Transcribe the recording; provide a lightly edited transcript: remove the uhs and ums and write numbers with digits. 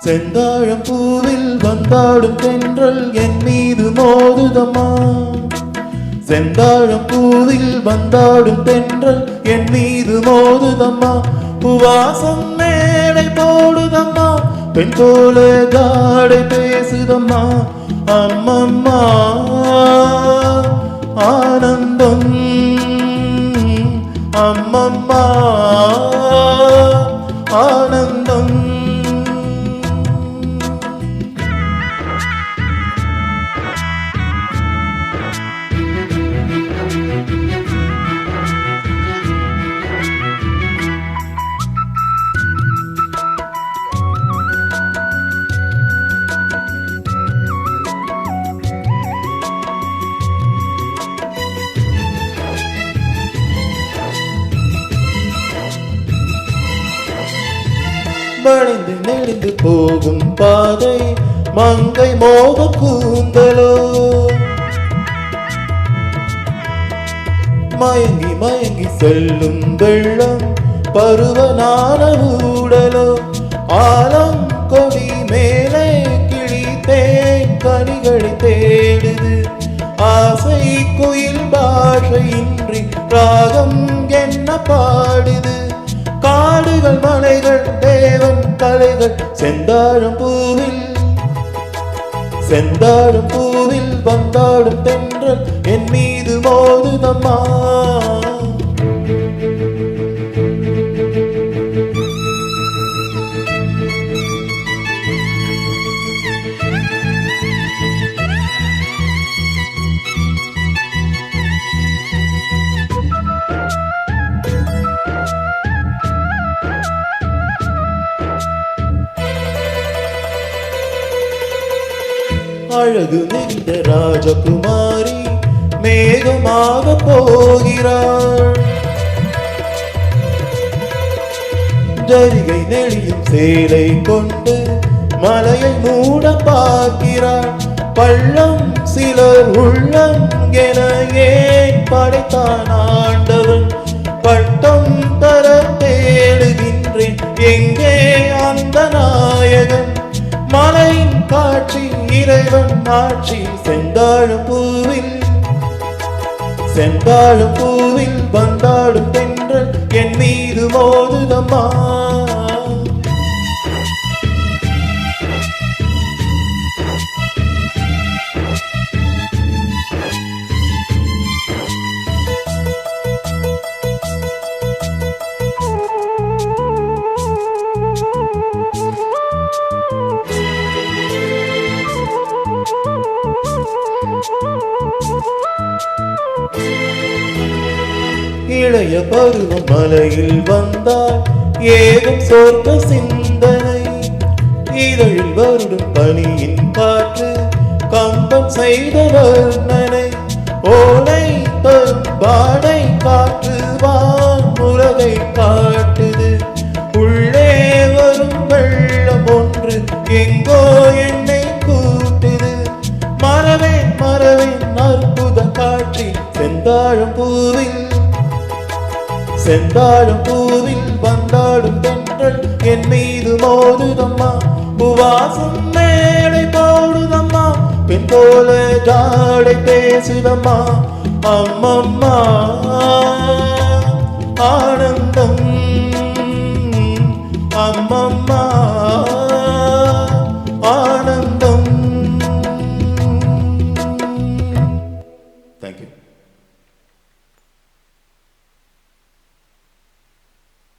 செந்தாழம் பூவில் வந்தாடும் தென்றல் என் மீது மோதுதம்மா. செந்தாழம் பூவில் வந்தாடும் தென்றல் என் மீது மோதுதம்மா. பூவாசம் மேடை போடுதம்மா, பெண் போல காடை பேசுதம்மா. அம்மம்மா ஆனந்தம், அம்மம்மா ஆனந்தம். வளைந்து நெளிந்து போகும் பாதை மங்கை மோக கூந்தலோ. மயங்கி மயங்கி செல்லும் வெள்ளம் பருவனான ஊடலோ. ஆலம் கொடி மேலே கிளி தேன் கனிகளை தேடுது. ஆசை குயில் பாஷையின்றி ராகம் என்ன பாடுது. காடுகள் மலைகள் தேவன் கலைகள் செந்தாழம் பூவில், செந்தாழம் பூவில் வந்தாடும் தென்றல் என் மீது மோதுதம்மா. அழகு மிகுந்த ராஜகுமாரி மேகமாக போகிறாள். ஜரிகை நெளியும் சேலை கொண்டு மலையை மூட பார்க்கிறாள். பள்ளம் சிலர் உள்ளம் என ஏன் படைத்தான் ஆண்டவன். பட்டம் தர தேடுகின்றேன் எங்கே அந்த நாயகன். மலையின் காட்சி இறைவன் ஆட்சி செந்தாழம் பூவில், செந்தாழம் பூவில் வந்தாடும் தென்றல் என் மீது மோதுதம்மா. இளைய பருவம் மலையில் வந்தால் ஏகம் சொர்க்க சிந்தனை. இதழில் வருடும் பனியின் காற்று கம்பம் செய்த வர்ணனை. ஓலை தரும் பாடை காற்று வான் உலகை காட்டுது. உள்ளே வரும் வெள்ளம் ஒன்று எங்கோ என்னை கூட்டுது. மறவேன் மறவேன் அற்புத காட்சி செந்தாழம் பூவில், செந்தாழம் பூவில் வந்தாடும் தென்றல் என் மீது மோதுதம்மா. பூவாசம் மேடை போடுதம்மா, பெண் போல ஜாடை பேசுதம்மா. அம்மம்மா ஆனந்தம்.